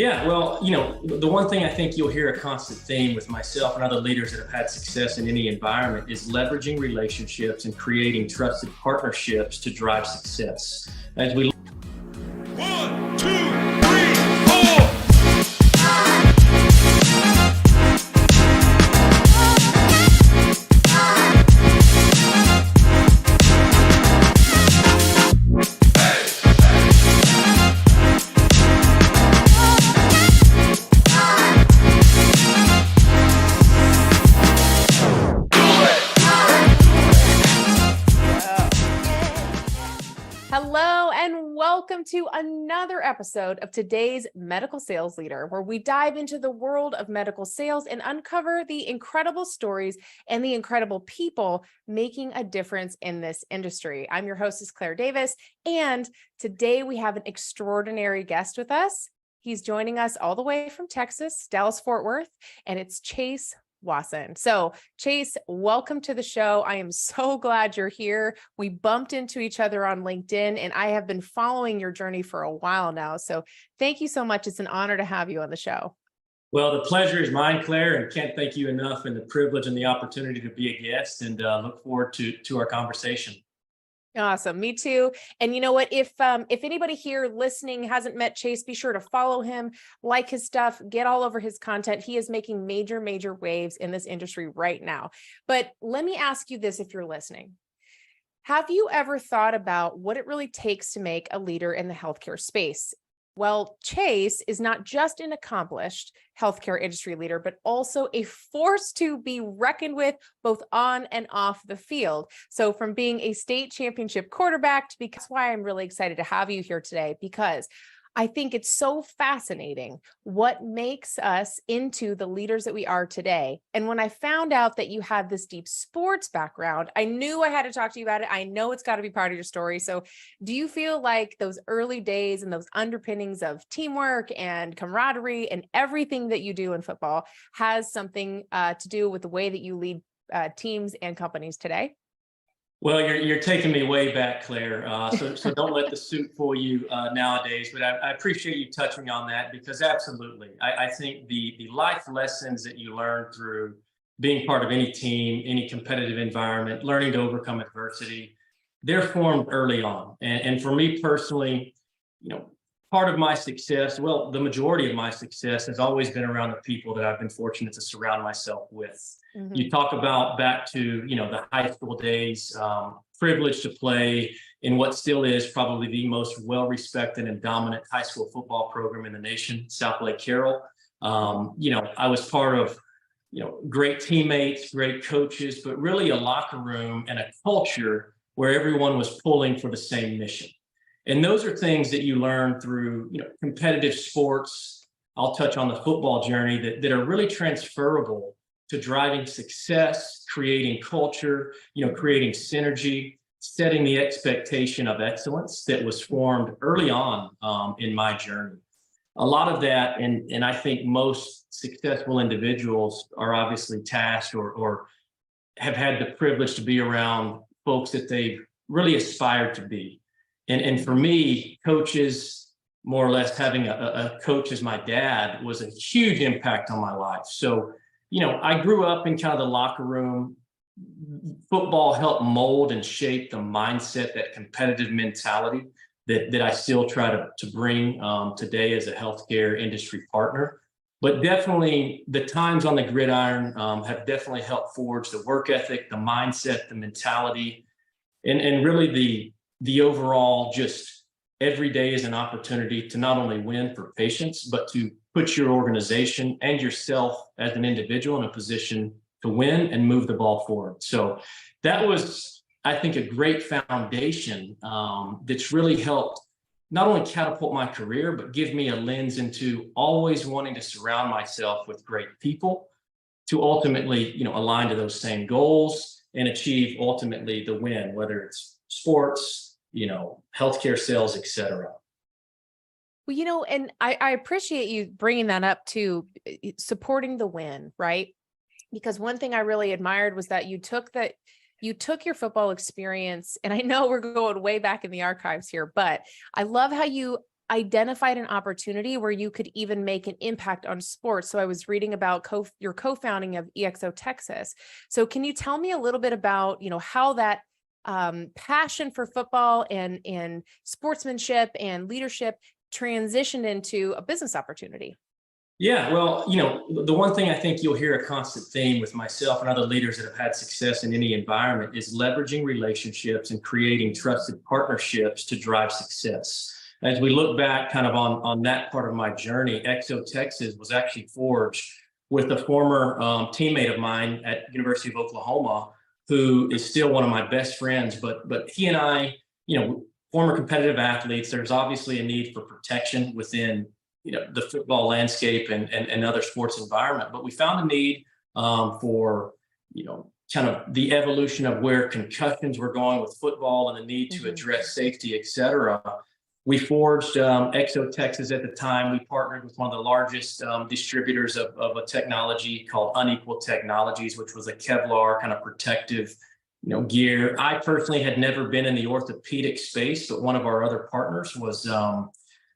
Yeah, well, the one thing I think you'll hear a constant theme with myself and other leaders that have had success in any environment is leveraging relationships and creating trusted partnerships to drive success. As we 1, 2, 3, 4. Hello, and welcome to another episode of today's Medical Sales Leader, where we dive into the world of medical sales and uncover the incredible stories and the incredible people making a difference in this industry. I'm your hostess, Claire Davis, and today we have an extraordinary guest with us. He's joining us all the way from Texas, Dallas-Fort Worth, and it's Chase Wasson. So Chase, welcome to the show. I am so glad you're here. We bumped into each other on LinkedIn, and I have been following your journey for a while now. So thank you so much. It's an honor to have you on the show. Well, the pleasure is mine, Claire, and can't thank you enough and the privilege and the opportunity to be a guest, and look forward to our conversation. Awesome. Me too. And you know what, if anybody here listening hasn't met Chase, be sure to follow him, like his stuff, get all over his content. He is making major waves in this industry right now. But let me ask you this, if you're listening. Have you ever thought about what it really takes to make a leader in the healthcare space? Well, Chase is not just an accomplished healthcare industry leader, but also a force to be reckoned with both on and off the field. So from being a state championship quarterback to that's why I'm really excited to have you here today, because I think it's so fascinating what makes us into the leaders that we are today. And when I found out that you had this deep sports background, I knew I had to talk to you about it. I know it's got to be part of your story. So do you feel like those early days and those underpinnings of teamwork and camaraderie and everything that you do in football has something to do with the way that you lead teams and companies today? Well, you're taking me way back, Claire. So don't let the suit fool you nowadays. But I appreciate you touching on that, because absolutely, I think the life lessons that you learn through being part of any team, any competitive environment, learning to overcome adversity, they're formed early on. And for me personally, part of my success, well, the majority of my success has always been around the people that I've been fortunate to surround myself with. Mm-hmm. You talk about back to, the high school days, privileged to play in what still is probably the most well-respected and dominant high school football program in the nation, South Lake Carroll. I was part of, great teammates, great coaches, but really a locker room and a culture where everyone was pulling for the same mission. And those are things that you learn through, competitive sports. I'll touch on the football journey that are really transferable to driving success, creating culture, creating synergy, setting the expectation of excellence that was formed early on in my journey. A lot of that, and I think most successful individuals are obviously tasked or have had the privilege to be around folks that they've really aspired to be. And for me, coaches, more or less having a coach as my dad was a huge impact on my life. So, I grew up in kind of the locker room. Football helped mold and shape the mindset, that competitive mentality that I still try to bring today as a healthcare industry partner. But definitely the times on the gridiron have definitely helped forge the work ethic, the mindset, the mentality, and really the overall, just every day is an opportunity to not only win for patients, but to put your organization and yourself as an individual in a position to win and move the ball forward. So that was, I think, a great foundation that's really helped not only catapult my career, but give me a lens into always wanting to surround myself with great people to ultimately, align to those same goals and achieve ultimately the win, whether it's sports, healthcare sales, et cetera. Well, and I appreciate you bringing that up to supporting the win, right? Because one thing I really admired was that you took your football experience, and I know we're going way back in the archives here, but I love how you identified an opportunity where you could even make an impact on sports. So I was reading about your co-founding of EXO Texas. So can you tell me a little bit about, how that passion for football and sportsmanship and leadership transitioned into a business opportunity? Yeah, well, the one thing I think you'll hear a constant theme with myself and other leaders that have had success in any environment is leveraging relationships and creating trusted partnerships to drive success. As we look back kind of on that part of my journey, EXO Texas was actually forged with a former teammate of mine at University of Oklahoma, who is still one of my best friends. But he and I, former competitive athletes, there's obviously a need for protection within the football landscape and other sports environment. But we found a need for, kind of the evolution of where concussions were going with football and the need to address safety, et cetera. We forged EXO Texas at the time. We partnered with one of the largest distributors of a technology called Unequal Technologies, which was a Kevlar kind of protective gear. I personally had never been in the orthopedic space, but one of our other partners was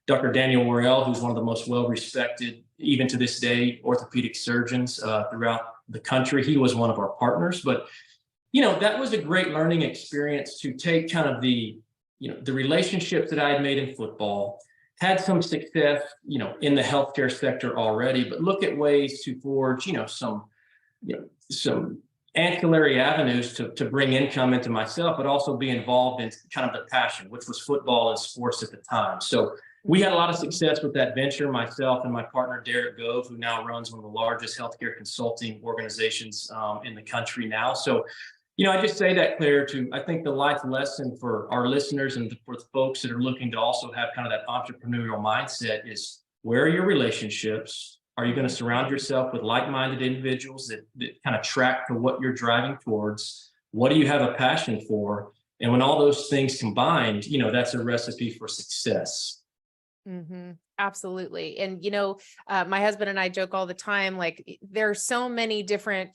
Dr. Daniel Worrell, who's one of the most well-respected, even to this day, orthopedic surgeons throughout the country. He was one of our partners. But, that was a great learning experience to take kind of the relationships that I had made in football, had some success, in the healthcare sector already, but look at ways to forge, some ancillary avenues to bring income into myself, but also be involved in kind of the passion, which was football and sports at the time. So we had a lot of success with that venture, myself and my partner, Derek Gove, who now runs one of the largest healthcare consulting organizations in the country now. So, I just say that, Claire, I think the life lesson for our listeners and for the folks that are looking to also have kind of that entrepreneurial mindset is, where are your relationships? Are you going to surround yourself with like-minded individuals that kind of track to what you're driving towards? What do you have a passion for? And when all those things combined, that's a recipe for success. Absolutely. And, my husband and I joke all the time, like, there are so many different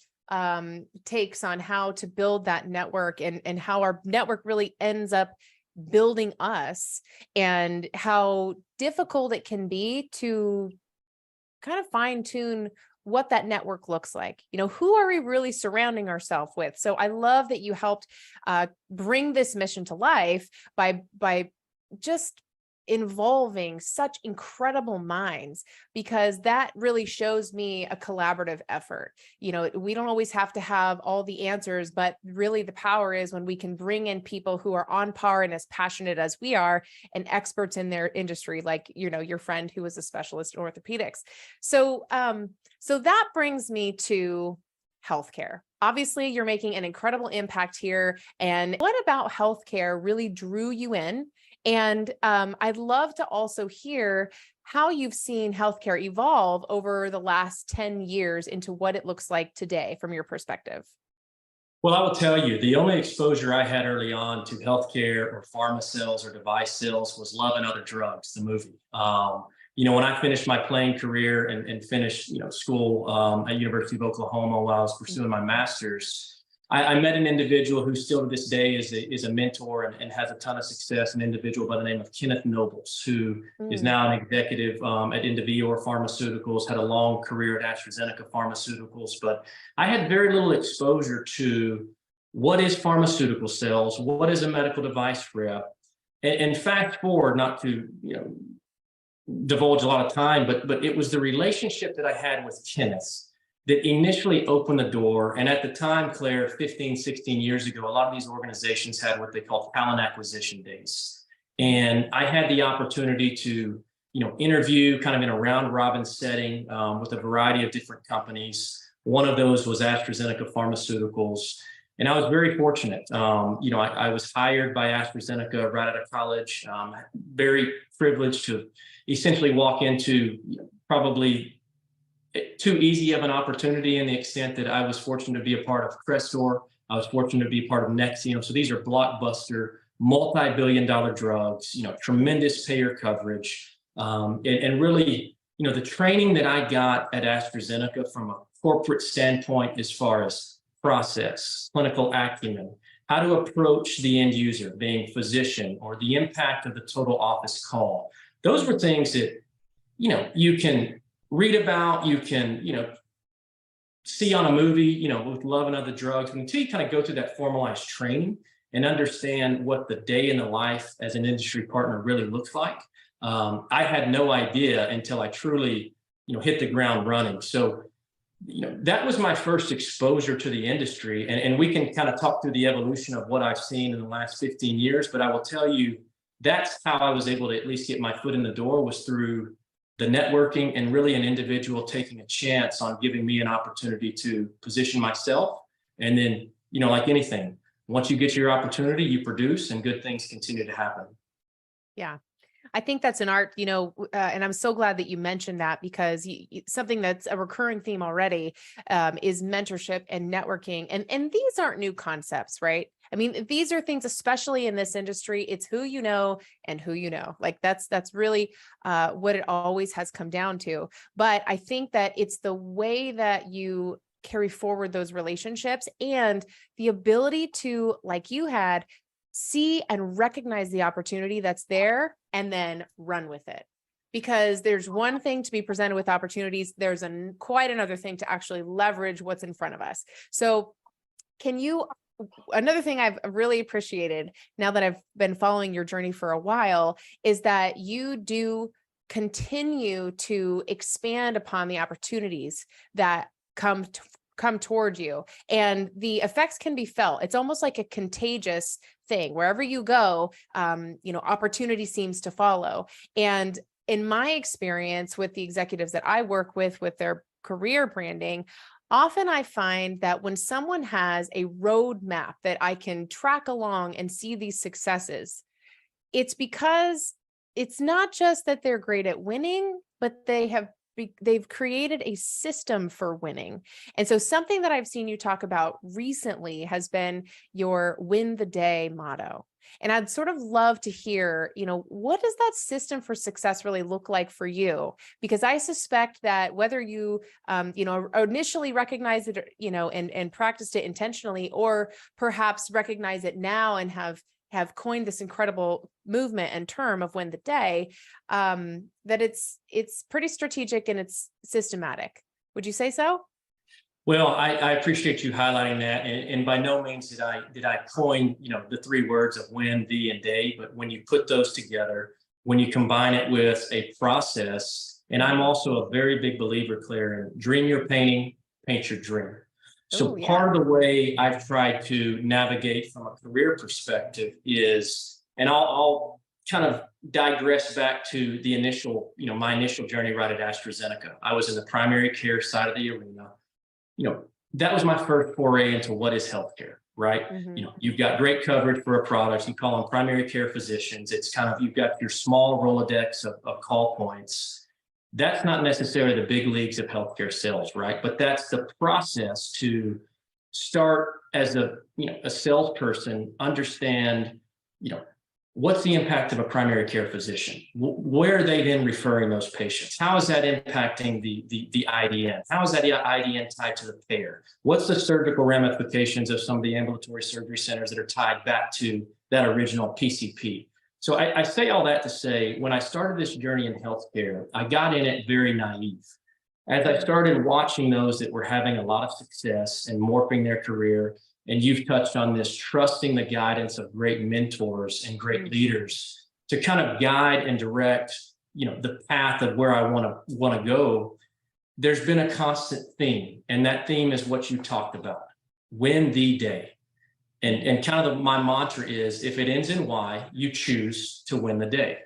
takes on how to build that network and how our network really ends up building us, and how difficult it can be to kind of fine tune what that network looks like. Who are we really surrounding ourselves with? So I love that you helped bring this mission to life by just involving such incredible minds, because that really shows me a collaborative effort. We don't always have to have all the answers, but really the power is when we can bring in people who are on par and as passionate as we are and experts in their industry, like, your friend who was a specialist in orthopedics. So that brings me to healthcare. Obviously, you're making an incredible impact here. And what about healthcare really drew you in? And I'd love to also hear how you've seen healthcare evolve over the last 10 years into what it looks like today from your perspective. Well, I will tell you, the only exposure I had early on to healthcare or pharma sales or device sales was Love and Other Drugs, the movie. When I finished my playing career and finished, school at University of Oklahoma while I was pursuing my master's, I met an individual who still to this day is a mentor and has a ton of success, an individual by the name of Kenneth Nobles, who is now an executive at Indivior Pharmaceuticals, had a long career at AstraZeneca Pharmaceuticals. But I had very little exposure to what is pharmaceutical sales, what is a medical device rep. And fast forward, not to divulge a lot of time, but it was the relationship that I had with Kenneth that initially opened the door. And at the time, Claire, 15, 16 years ago, a lot of these organizations had what they call talent acquisition days. And I had the opportunity to, interview kind of in a round robin setting with a variety of different companies. One of those was AstraZeneca Pharmaceuticals. And I was very fortunate. I was hired by AstraZeneca right out of college, very privileged to essentially walk into probably too easy of an opportunity, in the extent that I was fortunate to be a part of Crestor. I was fortunate to be a part of Nexium. So these are blockbuster, multi-billion-dollar drugs, tremendous payer coverage. And really, the training that I got at AstraZeneca from a corporate standpoint, as far as process, clinical acumen, how to approach the end user, being physician, or the impact of the total office call, Those were things that, you can read about, you can, see on a movie, with Love and Other Drugs, until you kind of go through that formalized training and understand what the day in the life as an industry partner really looks like. I had no idea until I truly, hit the ground running. So, that was my first exposure to the industry. And we can kind of talk through the evolution of what I've seen in the last 15 years. But I will tell you, that's how I was able to at least get my foot in the door, was through the networking and really an individual taking a chance on giving me an opportunity to position myself. And then, like anything, once you get your opportunity, you produce, and good things continue to happen. Yeah. I think that's an art, and I'm so glad that you mentioned that, because something that's a recurring theme already is mentorship and networking. And these aren't new concepts, right? I mean, these are things, especially in this industry, it's who you know and who you know. Like that's really what it always has come down to. But I think that it's the way that you carry forward those relationships and the ability to, like you had, see and recognize the opportunity that's there and then run with it. Because there's one thing to be presented with opportunities. There's quite another thing to actually leverage what's in front of us. So another thing I've really appreciated now that I've been following your journey for a while is that you do continue to expand upon the opportunities that come toward you, and the effects can be felt. It's almost like a contagious thing. Wherever you go, opportunity seems to follow. And in my experience with the executives that I work with their career branding, often I find that when someone has a roadmap that I can track along and see these successes, it's because it's not just that they're great at winning, but they've created a system for winning. And so something that I've seen you talk about recently has been your win the day motto. And I'd sort of love to hear, what does that system for success really look like for you? Because I suspect that whether you, initially recognize it, and practiced it intentionally, or perhaps recognize it now and have coined this incredible movement and term of win the day, that it's pretty strategic and it's systematic. Would you say so? Well, I appreciate you highlighting that, and by no means did I coin the three words of win, the, and day. But when you put those together, when you combine it with a process, and I'm also a very big believer, Claire, in dream your painting, paint your dream. So part of the way I've tried to navigate from a career perspective is, and I'll kind of digress back to the initial, my initial journey right at AstraZeneca. I was in the primary care side of the arena. That was my first foray into what is healthcare, right? Mm-hmm. You've got great coverage for a product. You call them primary care physicians. It's kind of, you've got your small Rolodex of call points. That's not necessarily the big leagues of healthcare sales, right? But that's the process to start as a salesperson, understand, what's the impact of a primary care physician? Where are they then referring those patients? How is that impacting the IDN? How is that IDN tied to the payer? What's the surgical ramifications of some of the ambulatory surgery centers that are tied back to that original PCP? So I say all that to say, when I started this journey in healthcare, I got in it very naive. As I started watching those that were having a lot of success and morphing their career, and you've touched on this, trusting the guidance of great mentors and great leaders to kind of guide and direct, the path of where I want to go, there's been a constant theme. And that theme is what you talked about, win the day. And kind of my mantra is, if it ends in Y, you choose to win the day.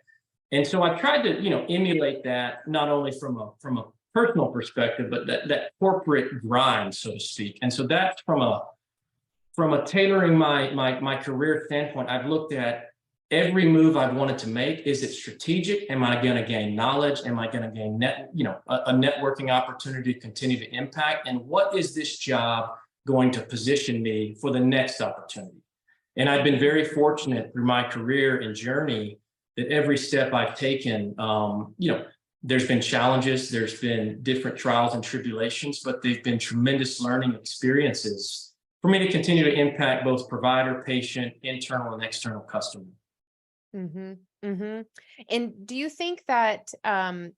And so I tried to, emulate that, not only from a personal perspective, but that corporate grind, so to speak. And so that's from a tailoring my career standpoint. I've looked at every move I've wanted to make. Is it strategic? Am I going to gain knowledge? Am I going to gain a networking opportunity to continue to impact? And what is this job going to position me for the next opportunity? And I've been very fortunate through my career and journey that every step I've taken, there's been challenges, there's been different trials and tribulations, but they've been tremendous learning experiences for me to continue to impact both provider, patient, internal and external customer. Mm-hmm. Mm-hmm. And do you think that can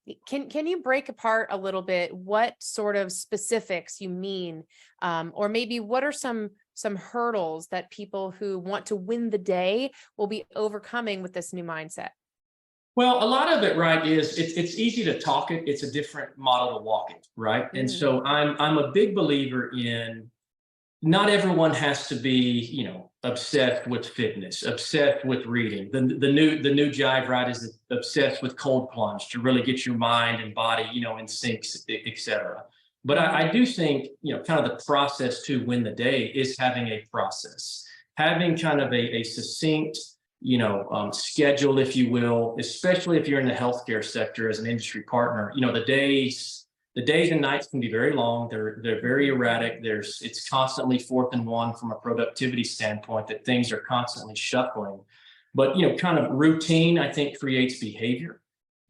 you break apart a little bit what sort of specifics you mean, or maybe what are some hurdles that people who want to win the day will be overcoming with this new mindset? Well, a lot of it, right, is it's easy to talk it. It's a different model to walk it, right? And Mm, so I'm a big believer in not everyone has to be, obsessed with fitness, obsessed with reading. The new jive, right, is obsessed with cold plunge to really get your mind and body, in sync, et cetera. But mhm. I do think, kind of the process to win the day is having a process, having kind of a succinct, schedule, if you will, especially if you're in the healthcare sector as an industry partner. The days and nights can be very long. They're very erratic. It's constantly 4th and 1 from a productivity standpoint, that things are constantly shuffling. But kind of routine, I think, creates behavior.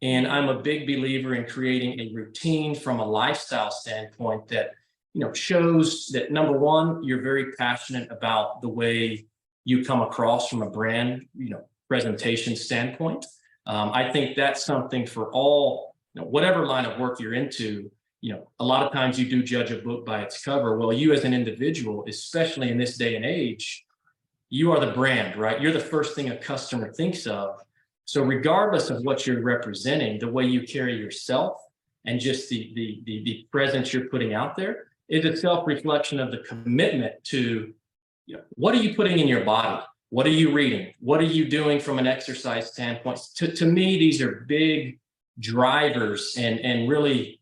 And I'm a big believer in creating a routine from a lifestyle standpoint that shows that, number one, you're very passionate about the way you come across from a brand presentation standpoint. I think that's something for all, whatever line of work you're into. A lot of times you do judge a book by its cover. Well, you as an individual, especially in this day and age, you are the brand, right? You're the first thing a customer thinks of. So regardless of what you're representing, the way you carry yourself and just the presence you're putting out there is a self-reflection of the commitment to, what are you putting in your body? What are you reading? What are you doing from an exercise standpoint? To me, these are big drivers, and really,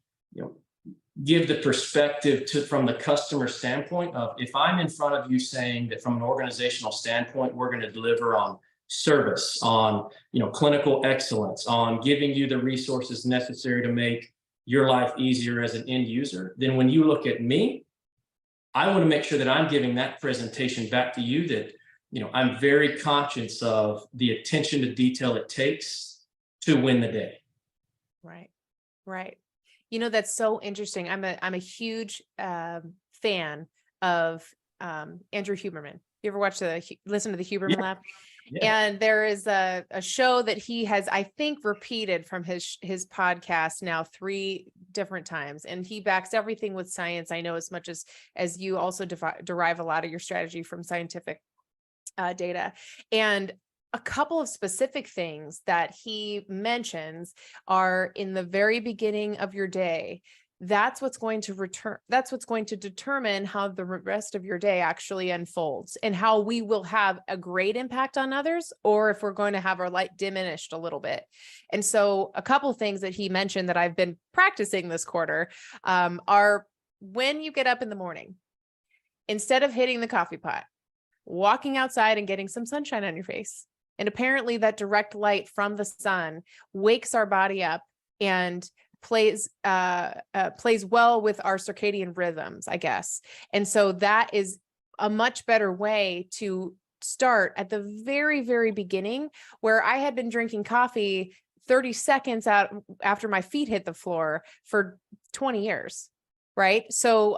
give the perspective from the customer standpoint of, if I'm in front of you saying that from an organizational standpoint, we're going to deliver on service, on clinical excellence, on giving you the resources necessary to make your life easier as an end user, then when you look at me, I want to make sure that I'm giving that presentation back to you, that I'm very conscious of the attention to detail it takes to win the day. Right. Right. That's so interesting. I'm a huge fan of Andrew Huberman. You ever listen to the Huberman Yeah, Lab? yeah. And there is a show that he has, I think, repeated from his podcast now 3 different times, and he backs everything with science. I know as much as you also derive a lot of your strategy from scientific data. And a couple of specific things that he mentions are, in the very beginning of your day, that's what's going to determine how the rest of your day actually unfolds, and how we will have a great impact on others, or if we're going to have our light diminished a little bit. And so a couple of things that he mentioned that I've been practicing this quarter are, when you get up in the morning, instead of hitting the coffee pot, walking outside and getting some sunshine on your face. And apparently that direct light from the sun wakes our body up and plays well with our circadian rhythms, I guess. And so that is a much better way to start at the very, very beginning, where I had been drinking coffee 30 seconds out after my feet hit the floor for 20 years. Right. So,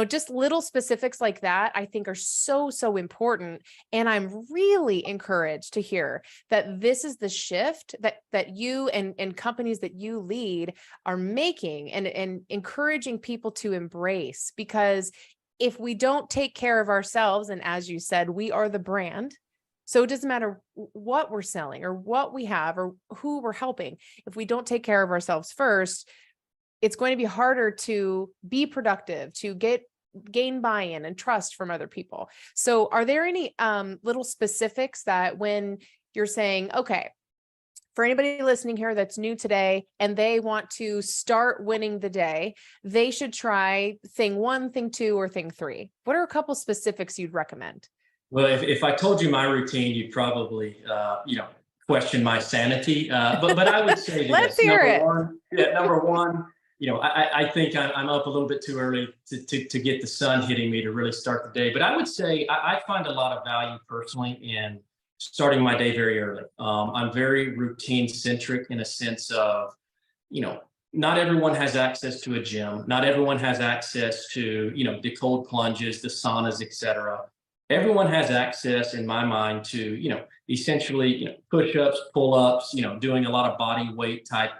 just little specifics like that, I think, are so, so important. And I'm really encouraged to hear that this is the shift that you and companies that you lead are making, and encouraging people to embrace. Because if we don't take care of ourselves, and as you said, we are the brand. So it doesn't matter what we're selling or what we have or who we're helping. If we don't take care of ourselves first, it's going to be harder to be productive, to gain buy-in and trust from other people. So are there any little specifics that, when you're saying, okay, for anybody listening here that's new today and they want to start winning the day, they should try thing 1, thing 2, or thing 3? What are a couple specifics you'd recommend? Well, if I told you my routine, you'd probably, question my sanity. But I would say Let's this: hear number it. one, number one, I think I'm up a little bit too early to get the sun hitting me to really start the day. But I would say I find a lot of value personally in starting my day very early. I'm very routine centric, in a sense of, not everyone has access to a gym. Not everyone has access to, the cold plunges, the saunas, et cetera. Everyone has access, in my mind, to, essentially, push-ups, pull-ups, doing a lot of body weight type,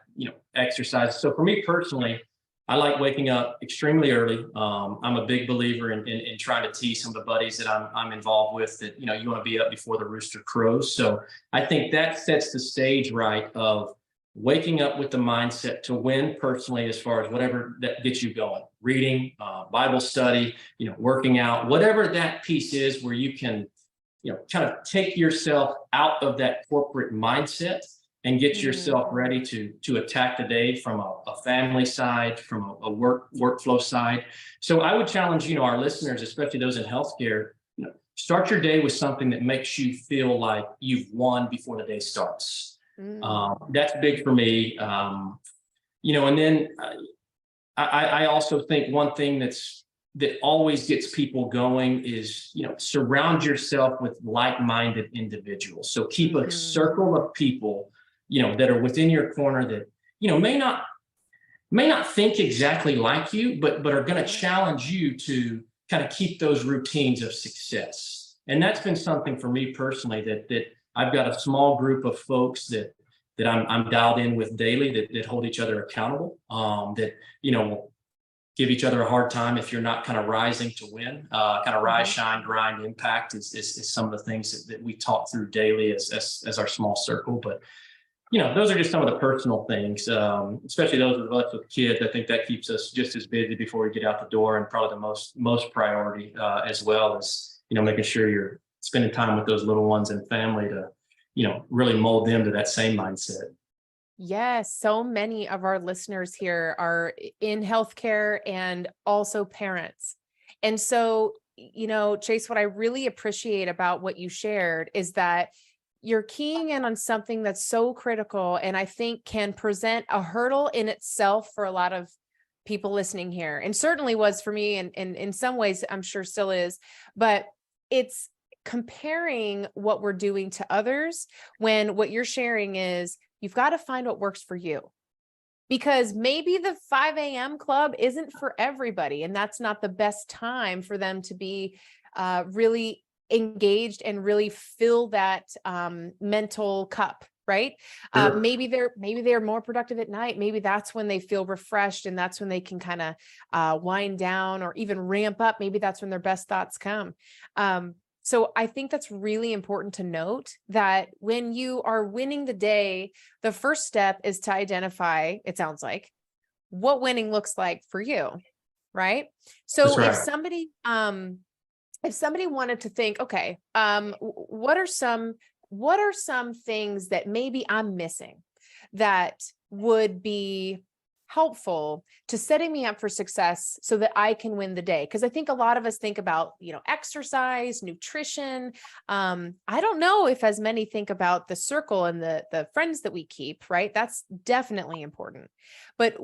exercises. So for me personally, I like waking up extremely early. I'm a big believer in trying to tease some of the buddies that I'm involved with that, you want to be up before the rooster crows. So I think that sets the stage right of waking up with the mindset to win personally, as far as whatever that gets you going, reading, Bible study, working out, whatever that piece is where you can, kind of take yourself out of that corporate mindset and get yourself ready to attack the day from a family side, from a workflow side. So I would challenge, our listeners, especially those in healthcare, start your day with something that makes you feel like you've won before the day starts. That's big for me. And then I also think one thing that always gets people going is, surround yourself with like-minded individuals. So keep a circle of people, that are within your corner that, may not think exactly like you, but are going to challenge you to kind of keep those routines of success. And that's been something for me personally that I've got a small group of folks that I'm dialed in with daily that hold each other accountable, that, will give each other a hard time if you're not kind of rising to win. Kind of rise, shine, grind, impact is some of the things that we talk through daily as our small circle. But those are just some of the personal things, especially those of us with kids. I think that keeps us just as busy before we get out the door, and probably the most priority, as well as, making sure you're spending time with those little ones and family to, really mold them to that same mindset. Yes, so many of our listeners here are in healthcare and also parents. And so, Chase, what I really appreciate about what you shared is that you're keying in on something that's so critical, and I think can present a hurdle in itself for a lot of people listening here, and certainly was for me, and in some ways I'm sure still is, but it's comparing what we're doing to others, when what you're sharing is you've got to find what works for you. Because maybe the 5 a.m. club isn't for everybody, and that's not the best time for them to be really engaged and really fill that mental cup, right? Sure. Maybe they're more productive at night. Maybe that's when they feel refreshed, and that's when they can kind of wind down or even ramp up. Maybe that's when their best thoughts come. So I think that's really important to note, that when you are winning the day, the first step is to identify, it sounds like, what winning looks like for you, right? So That's right. if somebody wanted to think, okay, what are some things that maybe I'm missing that would be helpful to setting me up for success so that I can win the day? Because I think a lot of us think about, exercise, nutrition. I don't know if as many think about the circle and the friends that we keep, right? That's definitely important. But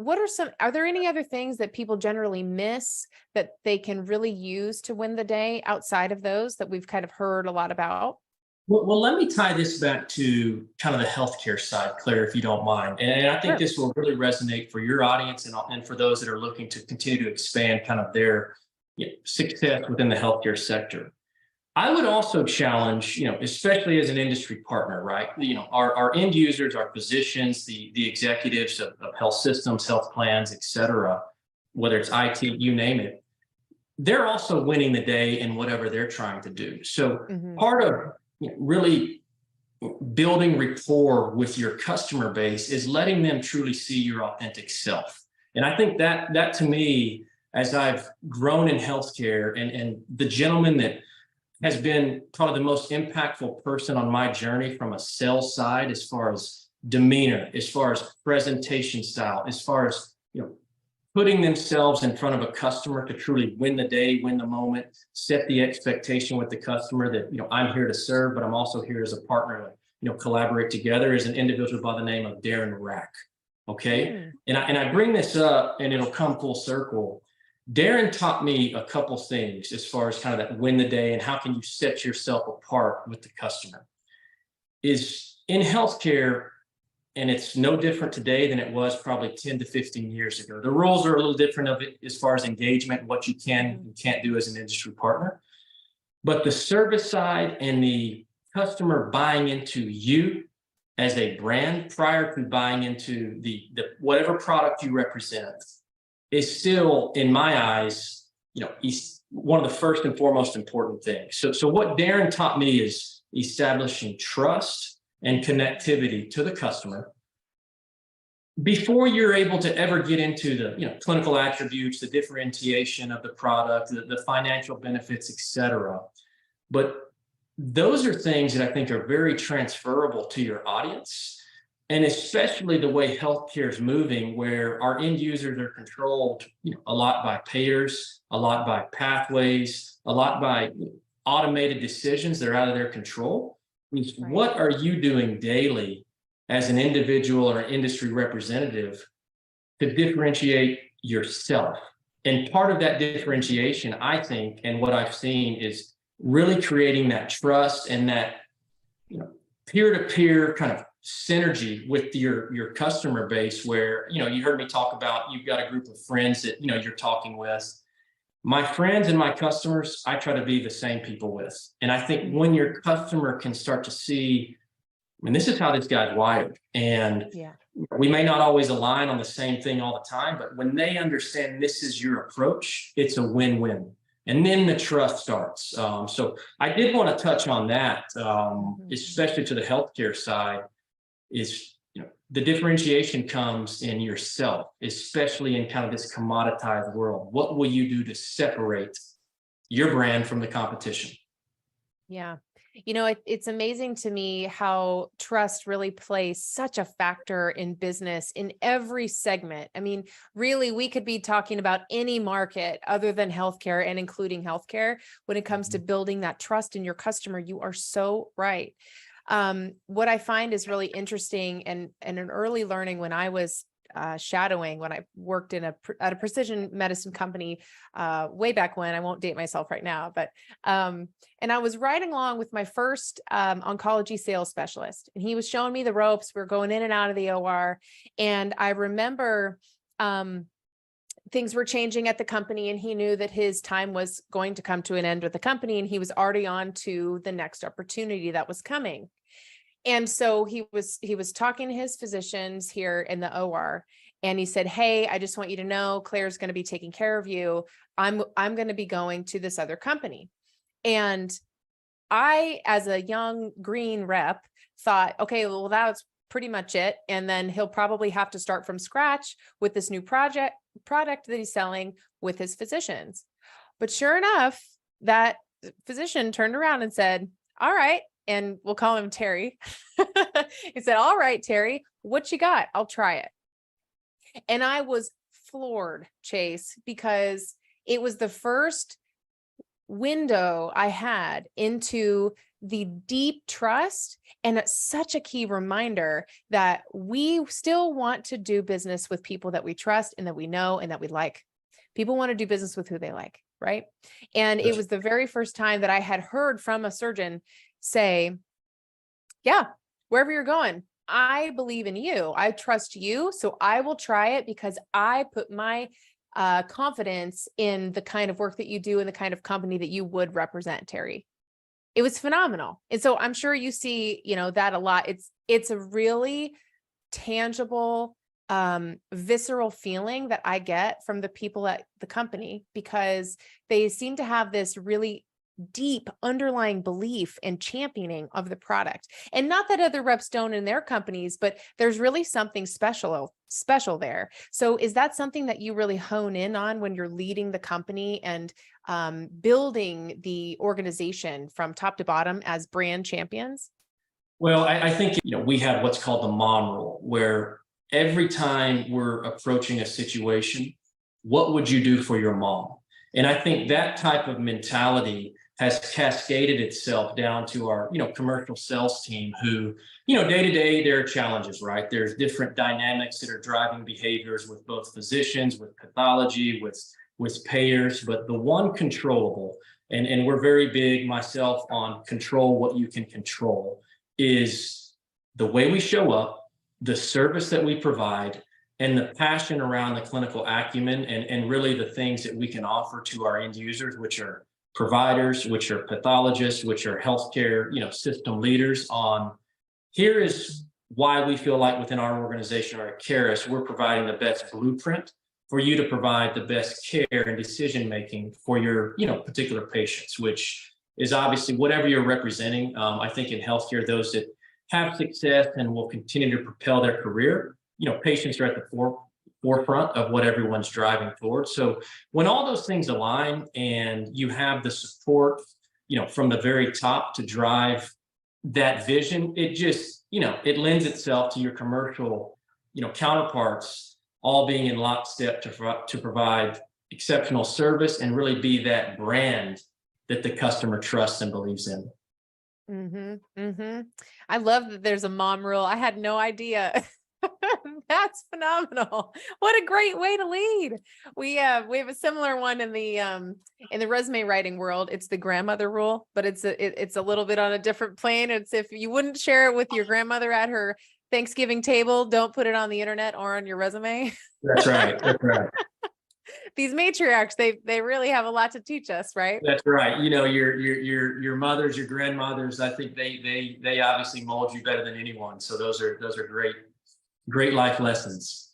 are there any other things that people generally miss that they can really use to win the day outside of those that we've kind of heard a lot about? Well, let me tie this back to kind of the healthcare side, Claire, if you don't mind. And I think Sure. this will really resonate for your audience and for those that are looking to continue to expand kind of their success within the healthcare sector. I would also challenge, especially as an industry partner, right? Our end users, our physicians, the executives of health systems, health plans, et cetera, whether it's IT, you name it, they're also winning the day in whatever they're trying to do. So part of really building rapport with your customer base is letting them truly see your authentic self. And I think that to me, as I've grown in healthcare, and the gentleman that has been probably the most impactful person on my journey from a sales side, as far as demeanor, as far as presentation style, as far as, putting themselves in front of a customer to truly win the day, win the moment, set the expectation with the customer that, I'm here to serve, but I'm also here as a partner to, collaborate together, is an individual by the name of Darren Rack. Okay. And I bring this up, and it'll come full circle. Darren taught me a couple things as far as kind of that win the day and how can you set yourself apart with the customer. Is in healthcare, and it's no different today than it was probably 10 to 15 years ago. The rules are a little different of it as far as engagement, what you can and can't do as an industry partner. But the service side and the customer buying into you as a brand prior to buying into the whatever product you represent is still, in my eyes, one of the first and foremost important things. So what Darren taught me is establishing trust and connectivity to the customer before you're able to ever get into the clinical attributes, the differentiation of the product, the financial benefits, et cetera. But those are things that I think are very transferable to your audience, and especially the way healthcare is moving, where our end users are controlled a lot by payers, a lot by pathways, a lot by automated decisions that are out of their control. Means Right. What are you doing daily as an individual or an industry representative to differentiate yourself? And part of that differentiation, I think, and what I've seen, is really creating that trust and that peer-to-peer kind of synergy with your customer base, where you heard me talk about, you've got a group of friends that you're talking with. My friends and my customers, I try to be the same people with. And I think when your customer can start to see, this is how this guy's wired, and we may not always align on the same thing all the time, but when they understand this is your approach, it's a win-win. And then the trust starts. So I did want to touch on that, especially to the healthcare side, is the differentiation comes in yourself, especially in kind of this commoditized world. What will you do to separate your brand from the competition? Yeah. It's amazing to me how trust really plays such a factor in business in every segment. I mean, really, we could be talking about any market other than healthcare and including healthcare when it comes to building that trust in your customer. You are so right. What I find is really interesting and an early learning when I was shadowing, when I worked at a precision medicine company way back when. I won't date myself right now, but and I was riding along with my first oncology sales specialist, and he was showing me the ropes. We're going in and out of the OR, and I remember things were changing at the company, and he knew that his time was going to come to an end with the company, and he was already on to the next opportunity that was coming. And so he was talking to his physicians here in the OR, and he said, "Hey, I just want you to know, Claire's going to be taking care of you. I'm going to be going to this other company." And I, as a young green rep, thought, okay, well, that's pretty much it. And then he'll probably have to start from scratch with this new product that he's selling with his physicians. But sure enough, that physician turned around and said, "All right," and we'll call him Terry. He said, "All right, Terry, what you got? I'll try it." And I was floored, Chase, because it was the first window I had into the deep trust, and it's such a key reminder that we still want to do business with people that we trust and that we know and that we like. People want to do business with who they like, right? And it was the very first time that I had heard from a surgeon say, "Yeah, wherever you're going, I believe in you. I trust you. So I will try it because I put my confidence in the kind of work that you do and the kind of company that you would represent, Terry." It was phenomenal. And so I'm sure you see, that a lot. It's a really tangible, visceral feeling that I get from the people at the company, because they seem to have this really deep underlying belief and championing of the product. And not that other reps don't in their companies, but there's really something special there. So is that something that you really hone in on when you're leading the company and building the organization from top to bottom as brand champions? Well, I think we have what's called the mom rule, where every time we're approaching a situation, what would you do for your mom? And I think that type of mentality has cascaded itself down to our, commercial sales team, who, day to day, there are challenges, right? There's different dynamics that are driving behaviors with both physicians, with pathology, with payers. But the one controllable, and we're very big, myself, on control what you can control, is the way we show up, the service that we provide, and the passion around the clinical acumen, and really the things that we can offer to our end users, which are providers, which are pathologists, which are healthcare, system leaders on here is why we feel like within our organization or at Caris, we're providing the best blueprint for you to provide the best care and decision making for your, particular patients, which is obviously whatever you're representing. I think in healthcare, those that have success and will continue to propel their career, patients are at the forefront of what everyone's driving towards. So when all those things align and you have the support, from the very top to drive that vision, it just, it lends itself to your commercial, counterparts all being in lockstep to provide exceptional service and really be that brand that the customer trusts and believes in. I love that there's a mom rule. I had no idea. That's phenomenal. What a great way to lead. We have a similar one in the resume writing world. It's the grandmother rule, but it's a little bit on a different plane. It's if you wouldn't share it with your grandmother at her Thanksgiving table, don't put it on the internet or on your resume. That's right. That's right. These matriarchs, they really have a lot to teach us, right? That's right. Your mothers, your grandmothers, I think they obviously mold you better than anyone. So those are great life lessons.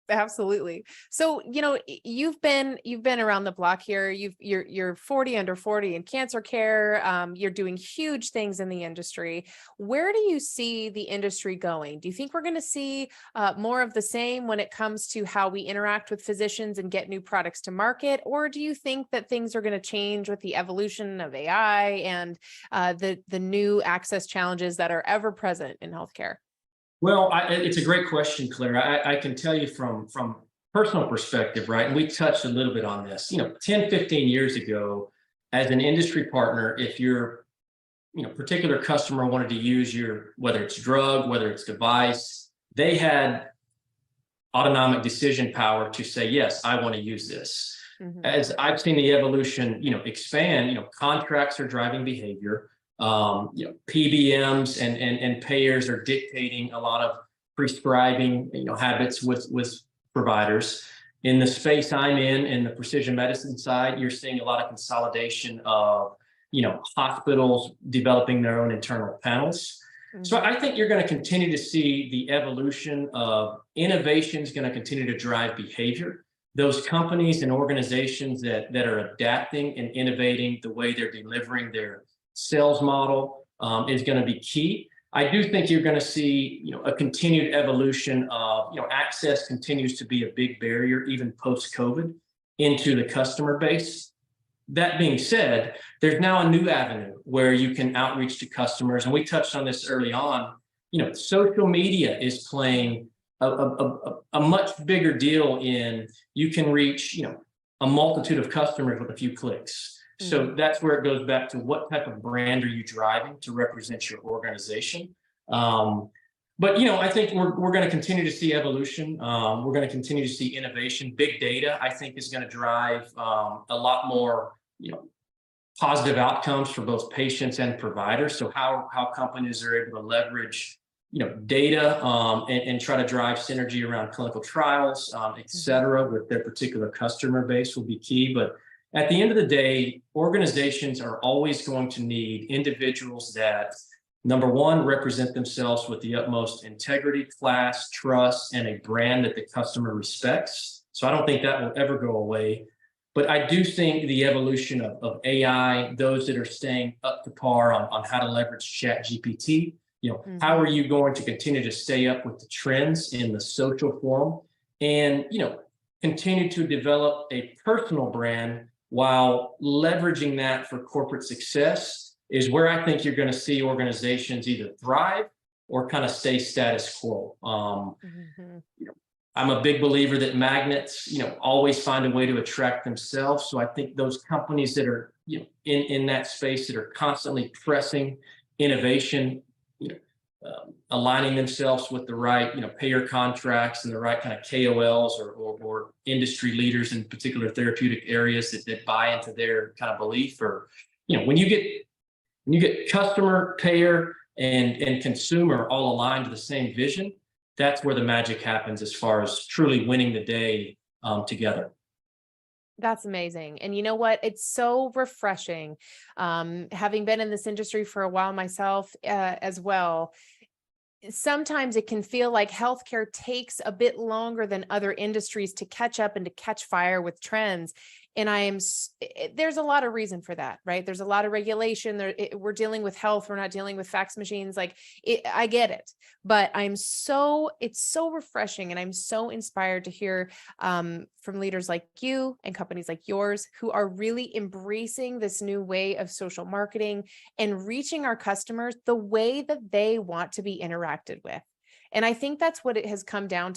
Absolutely. So, you've been around the block here. You're 40 under 40 in cancer care. You're doing huge things in the industry. Where do you see the industry going? Do you think we're going to see more of the same when it comes to how we interact with physicians and get new products to market? Or do you think that things are going to change with the evolution of AI and the new access challenges that are ever present in healthcare? Well, it's a great question, Claire. I can tell you from personal perspective, right? And we touched a little bit on this, 10, 15 years ago, as an industry partner, if your, particular customer wanted to use whether it's drug, whether it's device, they had autonomic decision power to say, yes, I want to use this. As I've seen the evolution, expand, contracts are driving behavior. PBMs and payers are dictating a lot of prescribing, habits with providers. In the space I'm in the precision medicine side, you're seeing a lot of consolidation of, hospitals developing their own internal panels. So I think you're going to continue to see the evolution of innovation is going to continue to drive behavior. Those companies and organizations that are adapting and innovating the way they're delivering their sales model is going to be key. I do think you're going to see, a continued evolution of, access continues to be a big barrier, even post-COVID, into the customer base. That being said, there's now a new avenue where you can outreach to customers. And we touched on this early on, social media is playing a much bigger deal in you can reach, a multitude of customers with a few clicks. So that's where it goes back to what type of brand are you driving to represent your organization. But, I think we're going to continue to see evolution. We're going to continue to see innovation. Big data, I think, is going to drive a lot more, positive outcomes for both patients and providers. So how companies are able to leverage, data and try to drive synergy around clinical trials, et cetera, with their particular customer base will be key. But at the end of the day, organizations are always going to need individuals that, number one, represent themselves with the utmost integrity, class, trust, and a brand that the customer respects. So I don't think that will ever go away. But I do think the evolution of AI, those that are staying up to par on how to leverage ChatGPT, how are you going to continue to stay up with the trends in the social forum and, continue to develop a personal brand while leveraging that for corporate success is where I think you're going to see organizations either thrive or kind of stay status quo. I'm a big believer that magnets, always find a way to attract themselves. So I think those companies that are, in that space that are constantly pressing innovation, aligning themselves with the right, payer contracts and the right kind of KOLs or industry leaders in particular therapeutic areas that buy into their kind of belief. Or, when you get customer, payer, and consumer all aligned to the same vision, that's where the magic happens as far as truly winning the day together. That's amazing. And you know what? It's so refreshing. Having been in this industry for a while myself, as well, sometimes it can feel like healthcare takes a bit longer than other industries to catch up and to catch fire with trends. And there's a lot of reason for that, right? There's a lot of regulation there. We're dealing with health. We're not dealing with fax machines. I get it, but it's so refreshing. And I'm so inspired to hear from leaders like you and companies like yours who are really embracing this new way of social marketing and reaching our customers the way that they want to be interacted with. And I think that's what it has come down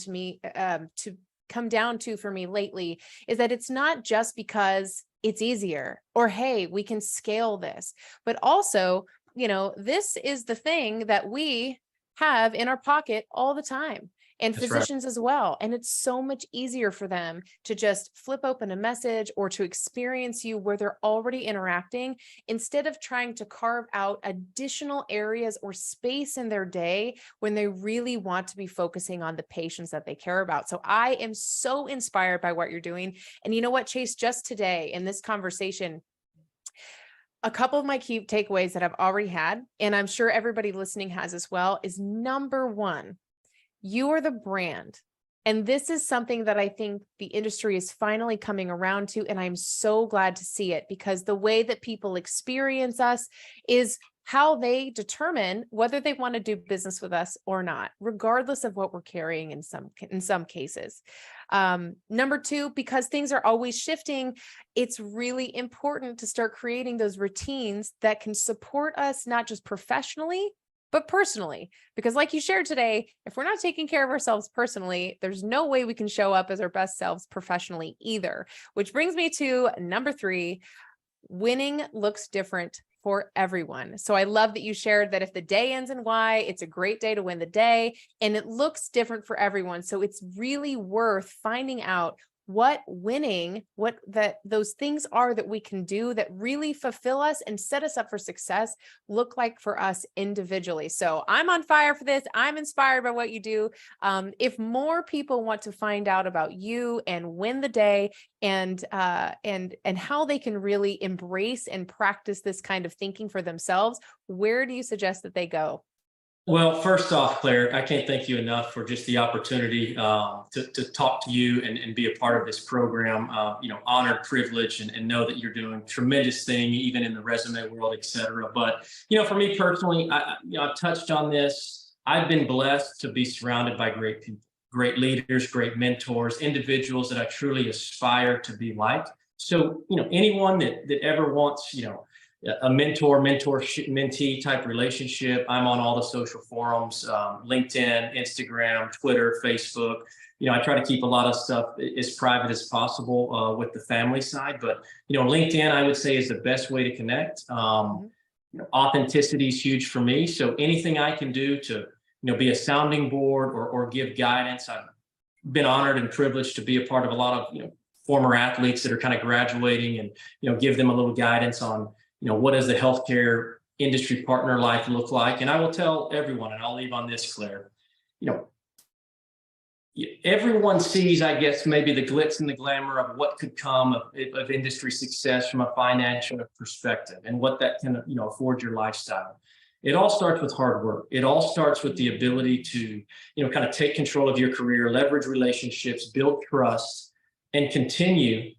to for me lately, is that it's not just because it's easier or, hey, we can scale this, but also, this is the thing that we have in our pocket all the time, and That's right. physicians as well. And it's so much easier for them to just flip open a message or to experience you where they're already interacting, instead of trying to carve out additional areas or space in their day when they really want to be focusing on the patients that they care about. So I am so inspired by what you're doing. And you know what, Chase, just today in this conversation, a couple of my key takeaways that I've already had, and I'm sure everybody listening has as well, is number one, you are the brand. And this is something that I think the industry is finally coming around to. And I'm so glad to see it, because the way that people experience us is how they determine whether they want to do business with us or not, regardless of what we're carrying in some cases. Number two, because things are always shifting, it's really important to start creating those routines that can support us, not just professionally, but personally. Because like you shared today, if we're not taking care of ourselves personally, there's no way we can show up as our best selves professionally either. Which brings me to number three, winning looks different for everyone. So I love that you shared that if the day ends in Y, it's a great day to win the day, and it looks different for everyone. So it's really worth finding out what those things are that we can do that really fulfill us and set us up for success look like for us individually. So I'm on fire for this. I'm inspired by what you do. If more people want to find out about you and win the day, and how they can really embrace and practice this kind of thinking for themselves, where do you suggest that they go? Well, first off, Claire, I can't thank you enough for just the opportunity to talk to you and be a part of this program. Honored, privilege, and know that you're doing tremendous thing, even in the resume world, et cetera. But, for me personally, I've touched on this. I've been blessed to be surrounded by great people, great leaders, great mentors, individuals that I truly aspire to be like. So, anyone that ever wants, a mentee type relationship, I'm on all the social forums, LinkedIn, Instagram, Twitter, Facebook. I try to keep a lot of stuff as private as possible with the family side, but LinkedIn, I would say, is the best way to connect. Authenticity is huge for me. So anything I can do to be a sounding board or give guidance. I've been honored and privileged to be a part of a lot of former athletes that are kind of graduating, and give them a little guidance on what does the healthcare industry partner life look like. And I will tell everyone, and I'll leave on this, Claire, everyone sees, I guess, maybe the glitz and the glamour of what could come of industry success from a financial perspective and what that can afford your lifestyle. It all starts with hard work. It all starts with the ability to kind of take control of your career, leverage relationships, build trust, and continue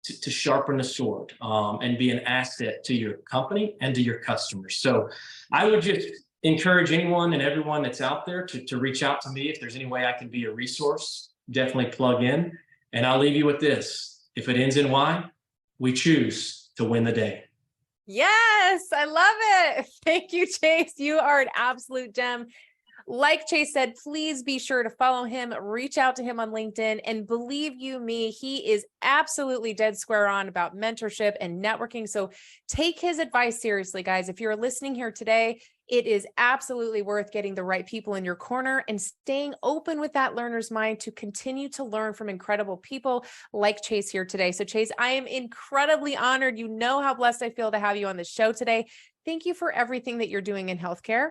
to sharpen the sword and be an asset to your company and to your customers. So I would just encourage anyone and everyone that's out there to reach out to me. If there's any way I can be a resource, definitely plug in. And I'll leave you with this. If it ends in Y, we choose to win the day. Yes, I love it. Thank you, Chase. You are an absolute gem. Like Chase said, please be sure to follow him, reach out to him on LinkedIn, and believe you me, he is absolutely dead square on about mentorship and networking. So take his advice seriously, guys. If you're listening here today, it is absolutely worth getting the right people in your corner and staying open with that learner's mind to continue to learn from incredible people like Chase here today. So Chase, I am incredibly honored. You know how blessed I feel to have you on the show today. Thank you for everything that you're doing in healthcare.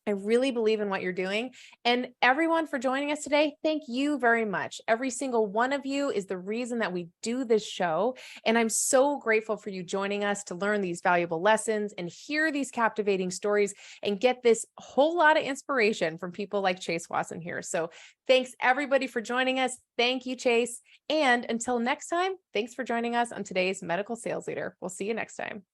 I really believe in what you're doing. And everyone for joining us today, thank you very much. Every single one of you is the reason that we do this show. And I'm so grateful for you joining us to learn these valuable lessons and hear these captivating stories and get this whole lot of inspiration from people like Chase Wasson here. So thanks everybody for joining us. Thank you, Chase. And until next time, thanks for joining us on today's Medical Sales Leader. We'll see you next time.